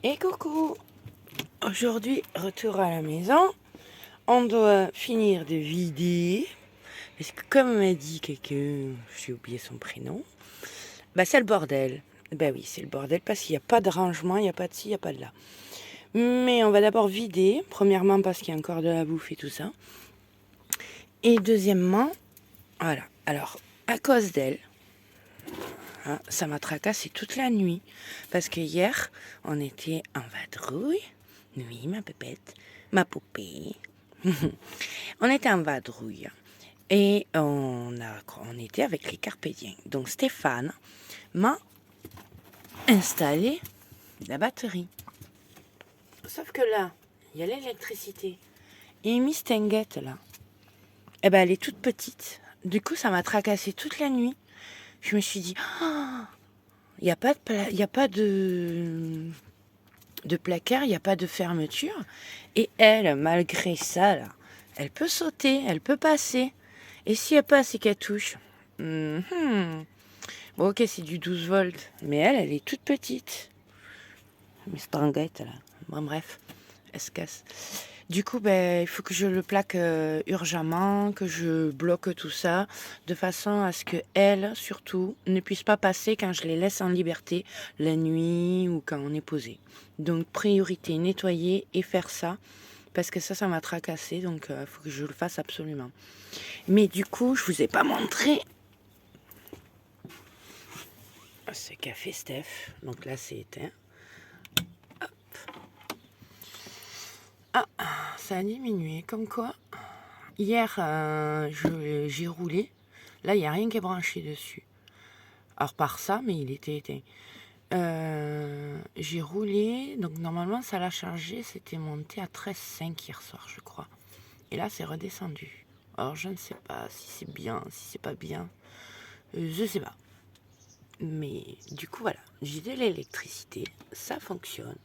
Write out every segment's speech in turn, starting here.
Et coucou! Aujourd'hui, retour à la maison. On doit finir de vider. Parce que comme m'a dit quelqu'un, j'ai oublié son prénom, bah c'est le bordel. Bah oui, c'est le bordel parce qu'il n'y a pas de rangement, il n'y a pas de ci, il n'y a pas de là. Mais on va d'abord vider. Premièrement parce qu'il y a encore de la bouffe et tout ça. Et deuxièmement, voilà. Alors, à cause d'elle, hein, ça m'a tracassé toute la nuit. Parce que hier, on était en vadrouille. Oui, ma pépette, ma poupée. On était en vadrouille. Et on était avec les carpédiens. Donc Stéphane m'a installé la batterie. Sauf que là, il y a l'électricité. Et Miss Tenguette, là, eh ben, elle est toute petite. Du coup, ça m'a tracassé toute la nuit. Je me suis dit, il n'y a pas de placard, il n'y a pas de fermeture. Et elle, malgré ça, là, elle peut sauter, elle peut passer. Et si elle passe et qu'elle touche, bon ok, c'est du 12 volts, mais elle est toute petite. Mais stranguette, là. Bon, bref, elle se casse. Du coup, ben, il faut que je le plaque urgemment, que je bloque tout ça, de façon à ce que elle, surtout, ne puisse pas passer quand je les laisse en liberté la nuit ou quand on est posé. Donc, priorité, nettoyer et faire ça, parce que ça m'a tracassé, donc il faut que je le fasse absolument. Mais du coup, je vous ai pas montré. C'est café Steph, donc là c'est éteint. Hop. Ah, ça a diminué, comme quoi. Hier, j'ai roulé. Là, il n'y a rien qui est branché dessus. Alors, par ça, mais il était éteint. J'ai roulé, donc normalement, ça l'a chargé. C'était monté à 13,5 hier soir, je crois. Et là, c'est redescendu. Alors, je ne sais pas si c'est bien, si c'est pas bien. Je sais pas. Mais du coup, voilà. J'ai de l'électricité. Ça fonctionne.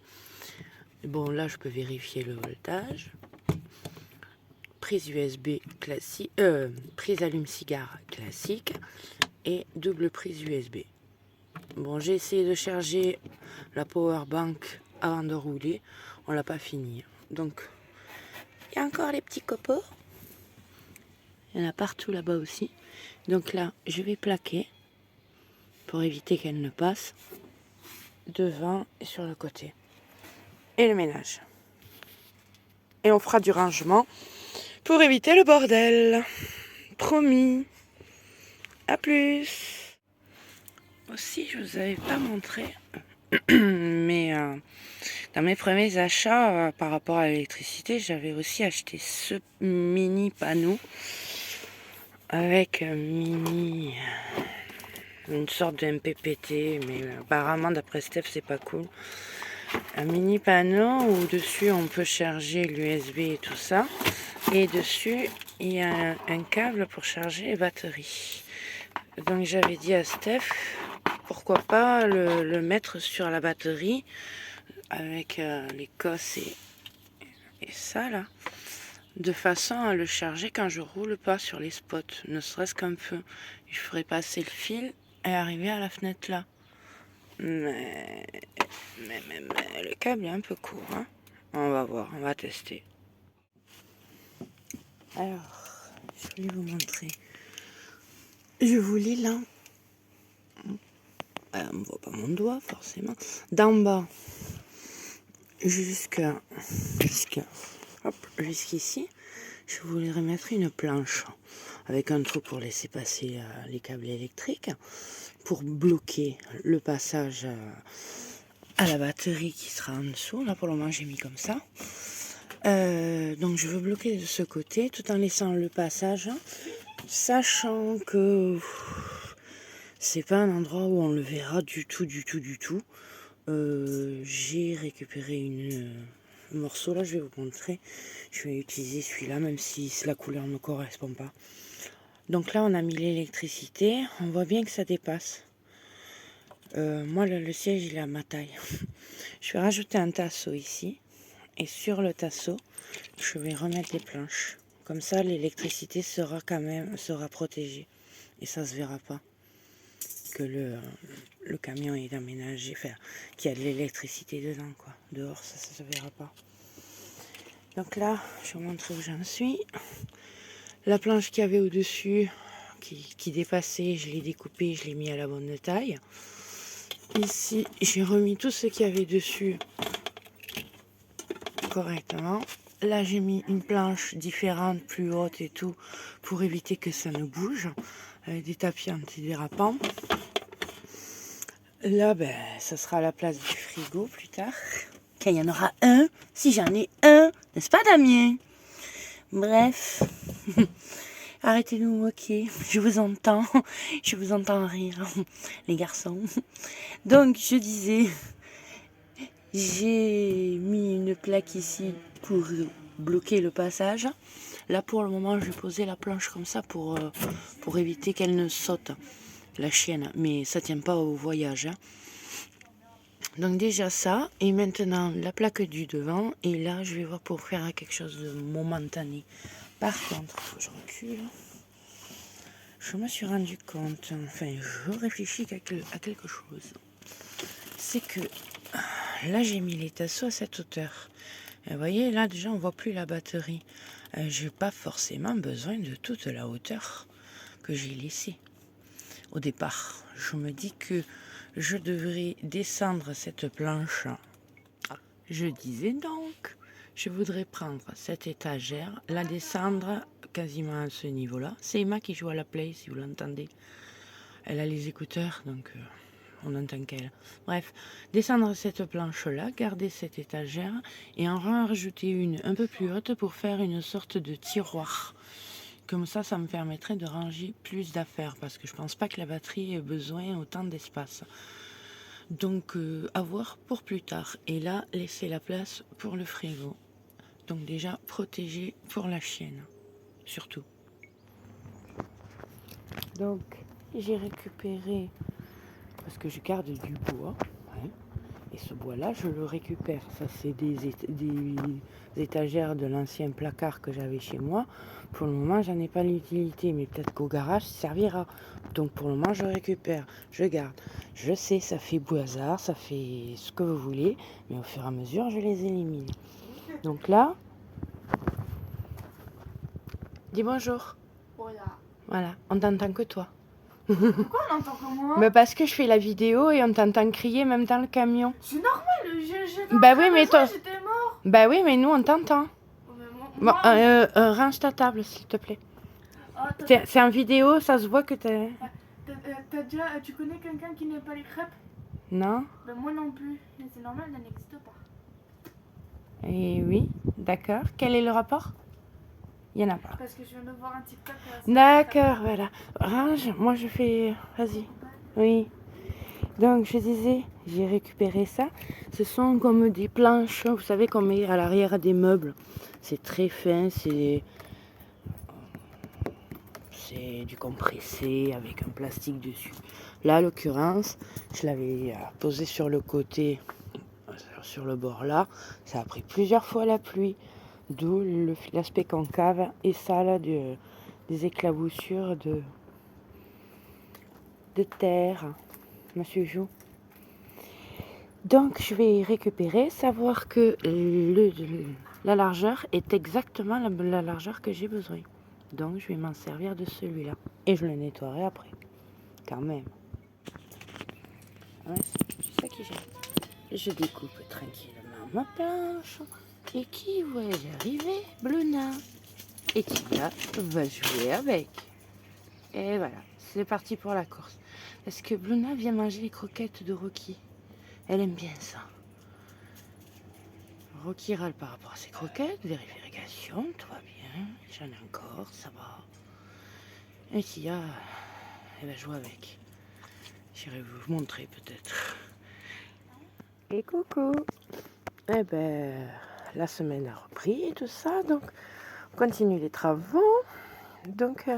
Bon, là, je peux vérifier le voltage. Prise USB classique, prise allume-cigare classique et double prise USB. Bon, j'ai essayé de charger la power bank avant de rouler. On l'a pas fini. Donc, il y a encore les petits copeaux. Il y en a partout là-bas aussi. Donc là, je vais plaquer pour éviter qu'elle ne passe devant et sur le côté. Et le ménage. Et on fera du rangement pour éviter le bordel. Promis. À plus. Aussi, je vous avais pas montré, mais dans mes premiers achats par rapport à l'électricité, j'avais aussi acheté ce mini panneau avec une sorte de MPPT, mais apparemment d'après Steph c'est pas cool. Un mini panneau où dessus on peut charger l'USB et tout ça, et dessus il y a un câble pour charger les batteries. Donc j'avais dit à Steph, pourquoi pas le mettre sur la batterie avec les cosses et ça là, de façon à le charger quand je roule pas sur les spots, ne serait-ce qu'un peu. Je ferai passer le fil et arriver à la fenêtre là. Mais le câble est un peu court, hein. On va voir, on va tester. Alors, je vais vous montrer. Je voulais là. On ne voit pas mon doigt forcément. D'en bas jusqu'ici, je voulais remettre une planche avec un trou pour laisser passer les câbles électriques, pour bloquer le passage à la batterie qui sera en dessous. Là pour le moment j'ai mis comme ça. Donc je veux bloquer de ce côté tout en laissant le passage, sachant que c'est pas un endroit où on le verra du tout. J'ai récupéré un morceau là, je vais vous montrer. Je vais utiliser celui-là même si la couleur ne me correspond pas. Donc là on a mis l'électricité, on voit bien que ça dépasse. Moi le siège il est à ma taille. Je vais rajouter un tasseau ici. Et sur le tasseau, je vais remettre des planches. Comme ça l'électricité sera protégée. Et ça se verra pas. que le camion est aménagé, enfin, qu'il y a de l'électricité dedans, quoi. Dehors, ça se verra pas. Donc là, je vais vous montrer où j'en suis. La planche qu'il y avait au-dessus, qui dépassait, je l'ai découpée, je l'ai mis à la bonne taille. Ici, j'ai remis tout ce qu'il y avait dessus correctement. Là, j'ai mis une planche différente, plus haute et tout, pour éviter que ça ne bouge, avec des tapis antidérapants. Là, ben, ça sera la place du frigo plus tard. Quand il y en aura un, si j'en ai un, n'est-ce pas Damien? Bref, arrêtez de vous moquer, je vous entends rire, les garçons. Donc, je disais, j'ai mis une plaque ici pour bloquer le passage. Là, pour le moment, je vais poser la planche comme ça pour éviter qu'elle ne saute, la chienne. Mais ça tient pas au voyage. Hein. Donc déjà ça, et maintenant la plaque du devant. Et là, je vais voir pour faire quelque chose de momentané. Par contre, faut que je recule. Je me suis rendu compte, enfin, je réfléchis à quelque chose. C'est que là, j'ai mis les tasseaux à cette hauteur. Et vous voyez, là, déjà, on voit plus la batterie. J'ai pas forcément besoin de toute la hauteur que j'ai laissée au départ. Je me dis que je devrais descendre cette planche. Je disais donc, je voudrais prendre cette étagère, la descendre quasiment à ce niveau-là. C'est Emma qui joue à la play, si vous l'entendez. Elle a les écouteurs, donc on entend qu'elle. Bref, descendre cette planche-là, garder cette étagère et en rajouter une un peu plus haute pour faire une sorte de tiroir. Comme ça me permettrait de ranger plus d'affaires parce que je pense pas que la batterie ait besoin autant d'espace. Donc, à voir pour plus tard. Et là, laisser la place pour le frigo. Donc déjà, protéger pour la chienne, surtout. Donc, j'ai récupéré, parce que je garde du bois, hein, et ce bois-là, je le récupère. Ça, c'est des étagères de l'ancien placard que j'avais chez moi. Pour le moment, j'en ai pas l'utilité, mais peut-être qu'au garage, ça servira. Donc, pour le moment, je récupère, je garde. Je sais, ça fait hasard, ça fait ce que vous voulez, mais au fur et à mesure, je les élimine. Donc là, dis bonjour. Voilà, on t'entend que toi. Pourquoi on entend que moi? Mais parce que je fais la vidéo et on t'entend crier même dans le camion. C'est normal, Bah oui, mais toi. j'étais mort. Bah oui, mais nous on t'entend. Bon, range ta table s'il te plaît. C'est en vidéo, ça se voit que t'es. Tu connais quelqu'un qui n'aime pas les crêpes? Non? Ben moi non plus, mais c'est normal, ça n'existe pas. Et oui, d'accord. Quel est le rapport? Il n'y en a pas. Parce que je viens de voir un TikTok. D'accord, voilà. Range, moi je fais. Vas-y. Oui. Donc je disais, j'ai récupéré ça. Ce sont comme des planches, vous savez, qu'on met à l'arrière des meubles. C'est très fin, c'est du compressé avec un plastique dessus. Là, à l'occurrence, je l'avais posé sur le côté, sur le bord là. Ça a pris plusieurs fois la pluie, d'où l'aspect concave et ça là des éclaboussures de terre. Monsieur Jou. Donc je vais récupérer, savoir que la largeur est exactement la largeur que j'ai besoin. Donc je vais m'en servir de celui-là. Et je le nettoierai après. Quand même. Ouais, c'est ça qui gêne. Je découpe tranquillement ma planche. Et qui voit-je arriver? Bluna. Et Tia va jouer avec. Et voilà, c'est parti pour la course. Est-ce que Bluna vient manger les croquettes de Rocky? Elle aime bien ça. Rocky râle par rapport à ses croquettes, vérification, tout va bien. J'en ai encore, ça va. Et Tia, elle va jouer avec. J'irai vous montrer peut-être. Et coucou. Eh ben, la semaine a repris et tout ça, donc on continue les travaux. Donc,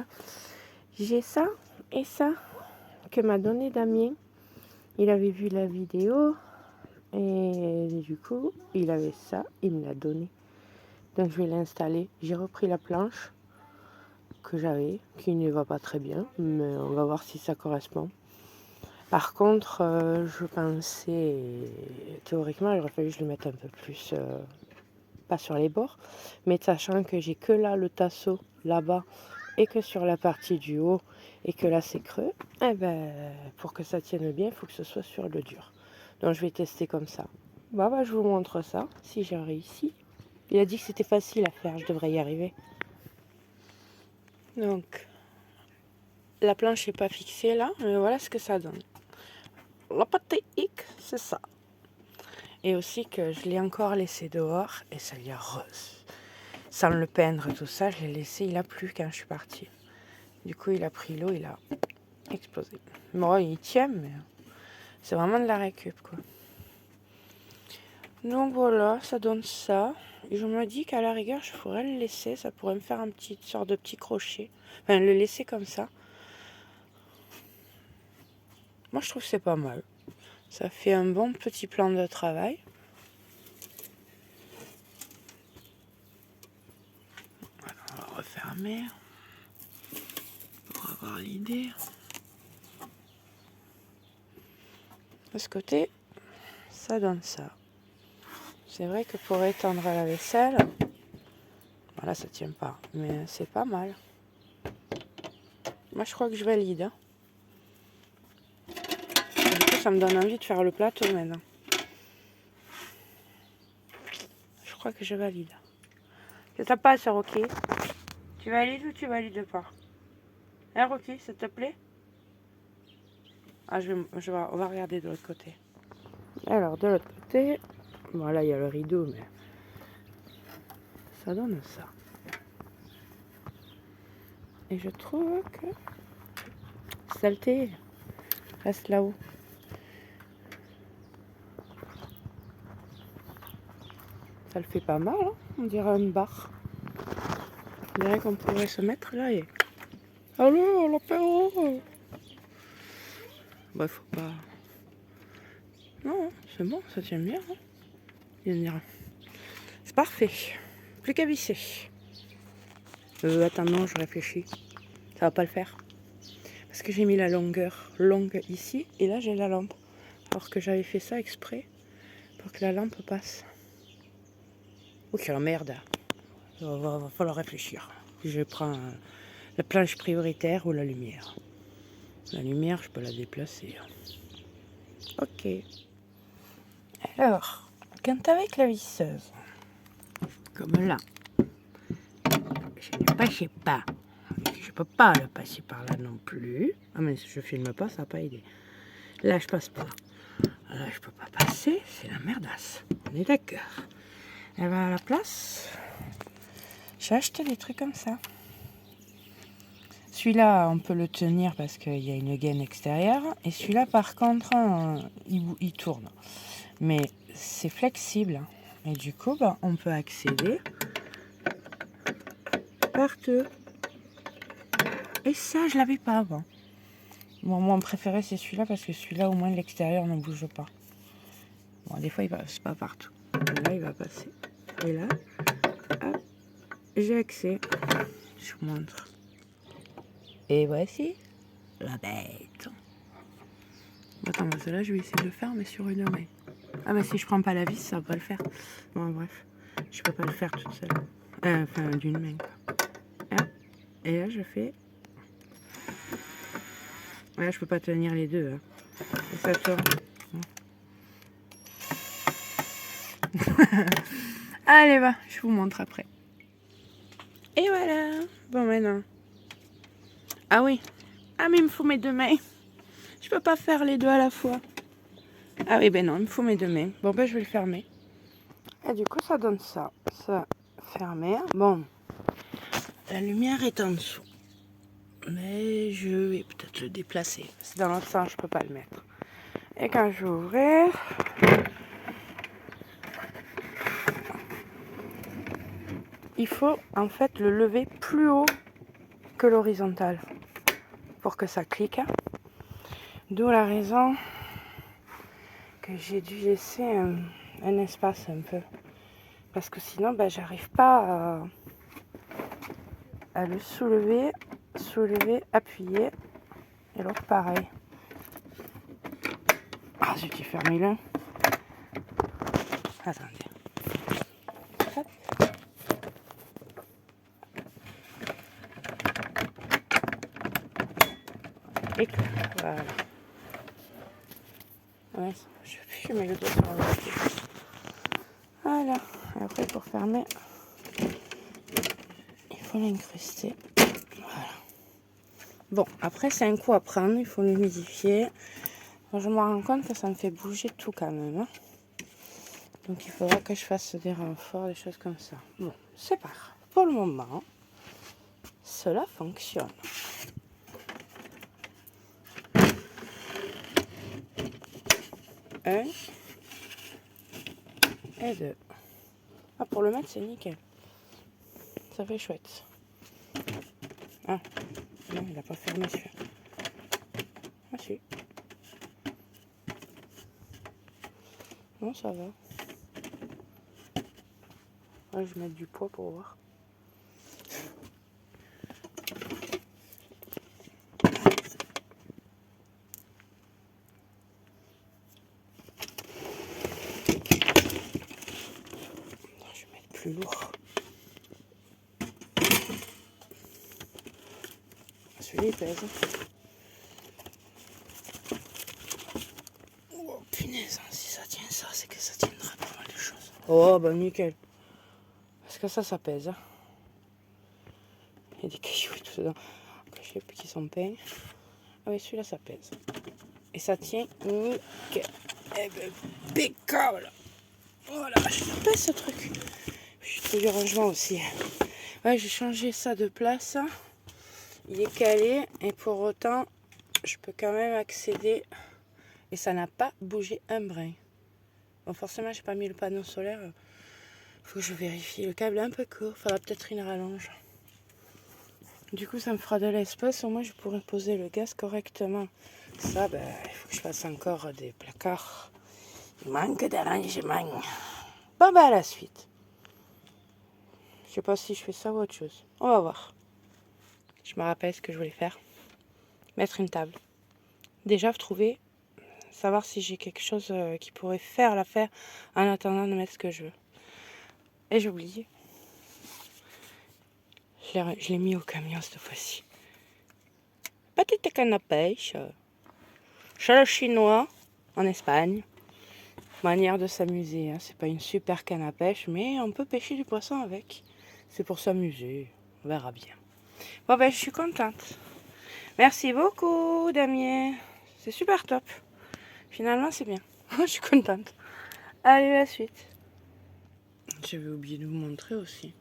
j'ai ça et ça que m'a donné Damien. Il avait vu la vidéo et du coup, il avait ça, il me l'a donné. Donc je vais l'installer. J'ai repris la planche que j'avais, qui ne va pas très bien, mais on va voir si ça correspond. Par contre, je pensais, théoriquement, il aurait fallu que je le mette un peu plus, pas sur les bords, mais sachant que j'ai que là le tasseau, là-bas, et que sur la partie du haut, et que là c'est creux, eh ben, pour que ça tienne bien, il faut que ce soit sur le dur. Donc je vais tester comme ça. Bah, je vous montre ça, si j'ai réussi. Il a dit que c'était facile à faire, je devrais y arriver. Donc, la planche n'est pas fixée là, mais voilà ce que ça donne. La pâté hic, c'est ça. Et aussi que je l'ai encore laissé dehors et ça lui a rose. Sans le peindre, tout ça, je l'ai laissé, il a plu quand je suis partie. Du coup, il a pris l'eau, il a explosé. Bon, il tient, mais c'est vraiment de la récup, quoi. Donc voilà, ça donne ça. Et je me dis qu'à la rigueur, je pourrais le laisser. Ça pourrait me faire un petit sorte de petit crochet. Enfin, le laisser comme ça. Moi, je trouve que c'est pas mal. Ça fait un bon petit plan de travail. Voilà, on va refermer pour avoir l'idée. De ce côté, ça donne ça. C'est vrai que pour étendre la vaisselle, voilà, ça tient pas, mais c'est pas mal. Moi, je crois que je valide. Du coup, ça me donne envie de faire le plateau maintenant. Je crois que je valide. C'est ça passe, Rocky. Tu valides ou tu valides pas? Hein, Rocky, ça te plaît? Ah, on va regarder de l'autre côté. Alors, de l'autre côté, bon, là, il y a le rideau, mais ça donne ça. Et je trouve que saleté reste là-haut. Ça le fait pas mal, hein, on dirait une barre. On dirait qu'on pourrait se mettre là et... Allô, l'apéro! Bah, faut pas... Non, c'est bon, ça tient bien. Hein. Il me dira. C'est parfait. Plus qu'à visser. Attends, non, je réfléchis. Ça va pas le faire. Parce que j'ai mis la longueur longue ici et là j'ai la lampe. Alors que j'avais fait ça exprès pour que la lampe passe. Oh, quelle merde. Va falloir réfléchir. Je prends la planche prioritaire ou la lumière. La lumière, je peux la déplacer. Ok. Alors, quand avec la visseuse, comme là, je ne passais pas. Je peux pas le passer par là non plus. Ah mais si je filme pas, ça va pas aider. Là, je passe pas. Là, je peux pas passer. C'est la merdasse. On est d'accord. Elle va à la place. J'ai acheté des trucs comme ça. Celui-là, on peut le tenir parce qu'il y a une gaine extérieure. Et celui-là, par contre, il tourne. Mais c'est flexible. Et du coup, on peut accéder partout. Et ça, je l'avais pas avant. Bon, mon préféré, c'est celui-là parce que celui-là, au moins, l'extérieur ne bouge pas. Bon, des fois, il passe pas partout. Là, il va passer. Et là, hop, j'ai accès. Je vous montre. Et voici la bête. Attends, celle-là, je vais essayer de le faire, mais sur une main. Ah, mais si je prends pas la vis, ça va pas le faire. Bon, bref, je peux pas le faire toute seule. Enfin, d'une main. Hop. Et là, je fais. Là, je peux pas tenir les deux. Hein. Et ça tourne. Allez, va, je vous montre après. Et voilà. Bon, maintenant. Ah oui. Ah, mais il me faut mes deux mains. Je peux pas faire les deux à la fois. Ah oui, ben non, il me faut mes deux mains. Bon, ben je vais le fermer. Et du coup, ça donne ça. Ça, fermé. Bon. La lumière est en dessous. Mais je vais peut-être le déplacer. C'est dans l'autre sens, je peux pas le mettre. Et quand je vais ouvrir... Il faut en fait le lever plus haut que l'horizontale pour que ça clique. D'où la raison que j'ai dû laisser un espace un peu. Parce que sinon, j'arrive pas à le soulever, appuyer. Et l'autre pareil. Ensuite, tu fermes le. Attendez. Hop. Et voilà. Ouais, je mets le doigt sur le papier. Voilà. Et après, pour fermer, il faut l'incruster. Voilà. Bon, après, c'est un coup à prendre. Il faut l'humidifier. Je me rends compte que ça me fait bouger tout quand même. Hein. Donc, il faudra que je fasse des renforts, des choses comme ça. Bon, c'est pas grave. Pour le moment, cela fonctionne. Un et deux. Ah, pour le mettre, c'est nickel. Ça fait chouette. Ah, non, il n'a pas fermé celui-là. Ah, si. Non, ça va. Ouais, je vais mettre du poids pour voir. Je vais mettre plus lourd. Celui-là, il pèse. Oh, punaise, hein, si ça tient ça, c'est que ça tiendra pas mal de choses. Oh, bah nickel. Parce que ça pèse. Hein. Il y a des cailloux et tout dedans. Je sais plus qui sont peints. Ah oui, celui-là, ça pèse. Et ça tient nickel. Eh ben, impeccable. Voilà, ça pèse ce truc. Je fais du rangement aussi. Ouais, j'ai changé ça de place. Il est calé et pour autant, je peux quand même accéder. Et ça n'a pas bougé un brin. Bon, forcément, j'ai pas mis le panneau solaire. Faut que je vérifie. Le câble est un peu court. Faudra peut-être une rallonge. Du coup, ça me fera de l'espace. Au moins, je pourrai poser le gaz correctement. Ça, ben, il faut que je fasse encore des placards. Il manque d'arrangement. Bon, ben, à la suite. Je sais pas si je fais ça ou autre chose. On va voir. Je me rappelle ce que je voulais faire. Mettre une table. Déjà, trouver, savoir si j'ai quelque chose qui pourrait faire l'affaire en attendant de mettre ce que je veux. Et j'ai oublié. Je l'ai mis au camion cette fois-ci. Petite canne à pêche. Chez le chinois, en Espagne. Manière de s'amuser. Hein. C'est pas une super canne à pêche, mais on peut pêcher du poisson avec. C'est pour s'amuser. On verra bien. Bon, ben, je suis contente. Merci beaucoup, Damien. C'est super top. Finalement, c'est bien. Je suis contente. Allez, la suite. J'avais oublié de vous montrer aussi.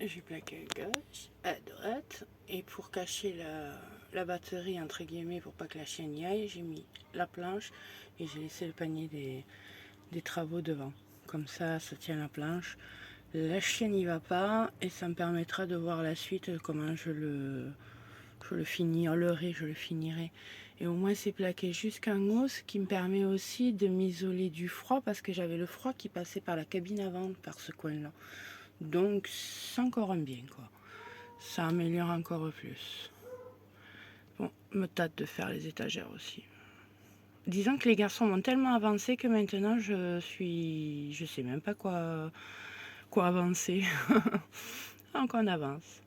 J'ai plaqué à gauche, à droite. Et pour cacher la batterie, entre guillemets, pour pas que la chienne y aille, j'ai mis la planche et j'ai laissé le panier des travaux devant. Comme ça tient la planche. La chienne n'y va pas et ça me permettra de voir la suite, comment je le finirai, je le finirai. Et au moins c'est plaqué jusqu'en haut, ce qui me permet aussi de m'isoler du froid parce que j'avais le froid qui passait par la cabine avant, par ce coin-là. Donc c'est encore un bien, quoi. Ça améliore encore plus. Bon, me tâte de faire les étagères aussi. Disons que les garçons m'ont tellement avancé que maintenant je sais même pas quoi avancer. Donc on avance.